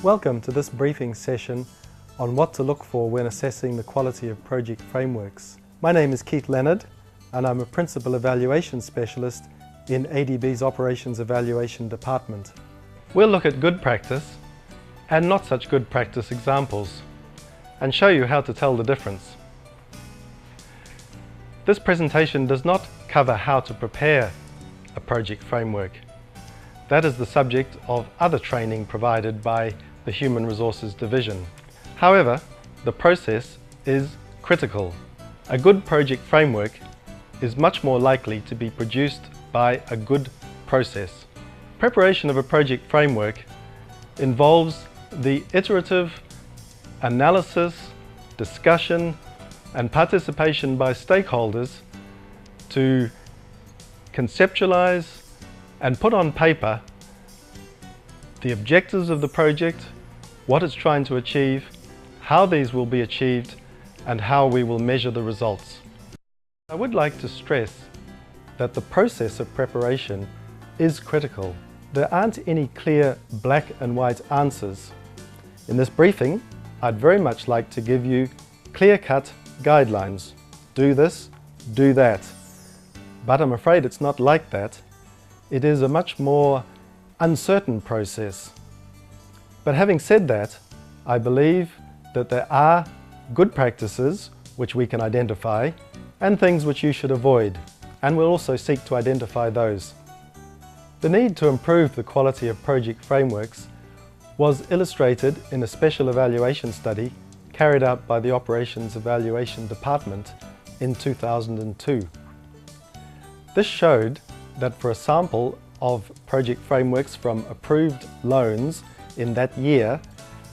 Welcome to this briefing session on what to look for when assessing the quality of project frameworks. My name is Leonard and I'm a Principal Evaluation Specialist in ADB's Operations Evaluation Department. We'll look at good practice and not such good practice examples and show you how to tell the difference. This presentation does not cover how to prepare a project framework. That is the subject of other training provided by the Human Resources Division. However, the process is critical. A good project framework is much more likely to be produced by a good process. Preparation of a project framework involves the iterative analysis, discussion, and participation by stakeholders to conceptualize and put on paper the objectives of the project, what it's trying to achieve, how these will be achieved, and how we will measure the results. I would like to stress that the process of preparation is critical. There aren't any clear black and white answers. In this briefing, I'd very much like to give you clear-cut guidelines. Do this, do that. But I'm afraid it's not like that. It is a much more uncertain process. But having said that, I believe that there are good practices which we can identify and things which you should avoid, and we'll also seek to identify those. The need to improve the quality of project frameworks was illustrated in a special evaluation study carried out by the Operations Evaluation Department in 2002. This showed that for a sample of project frameworks from approved loans in that year,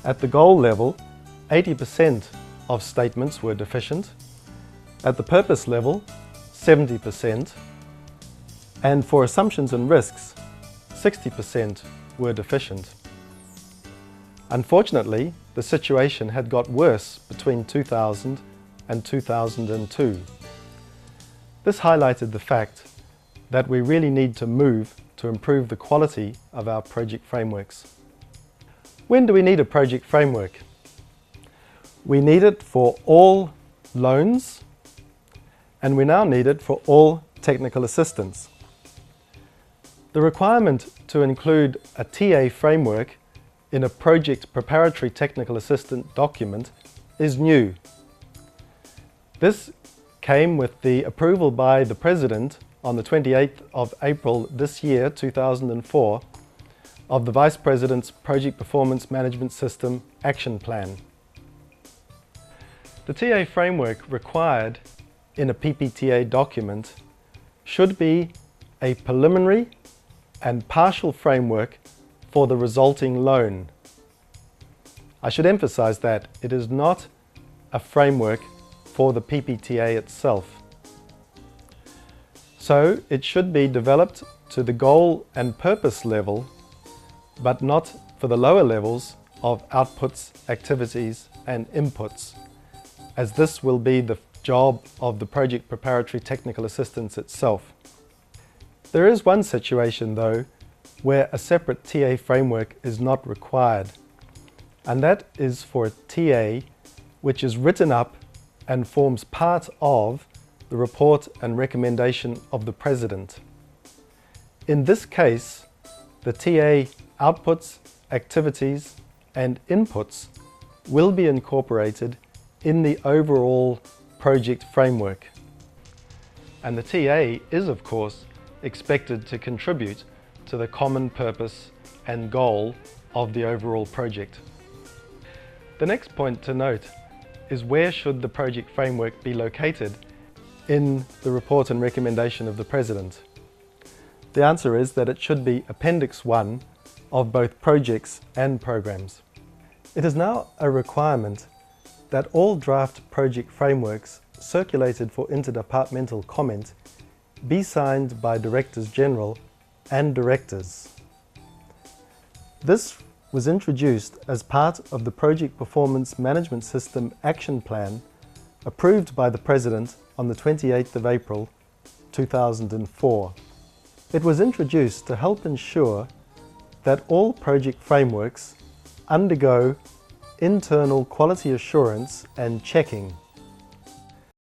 at the goal level, 80% of statements were deficient, at the purpose level, 70%, and for assumptions and risks, 60% were deficient. Unfortunately, the situation had got worse between 2000 and 2002. This highlighted the fact that we really need to move to improve the quality of our project frameworks. When do we need a project framework? We need it for all loans, and we now need it for all technical assistance. The requirement to include a TA framework in a project preparatory technical assistant document is new. This came with the approval by the President on the 28th of April this year, 2004, of the Vice President's Project Performance Management System Action Plan. The TA framework required in a PPTA document should be a preliminary and partial framework for the resulting loan. I should emphasize that it is not a framework for the PPTA itself. So it should be developed to the goal and purpose level, but not for the lower levels of outputs, activities, and inputs, as this will be the job of the project preparatory technical assistance itself. There is one situation, though, where a separate TA framework is not required, and that is for a TA which is written up and forms part of the report and recommendation of the President. In this case, the TA outputs, activities, and inputs will be incorporated in the overall project framework. And the TA is, of course, expected to contribute to the common purpose and goal of the overall project. The next point to note is where should the project framework be located in the report and recommendation of the President? The answer is that it should be Appendix 1 of both projects and programs. It is now a requirement that all draft project frameworks circulated for interdepartmental comment be signed by Directors General and Directors. This was introduced as part of the Project Performance Management System Action Plan approved by the President on the 28th of April 2004. It was introduced to help ensure that all project frameworks undergo internal quality assurance and checking.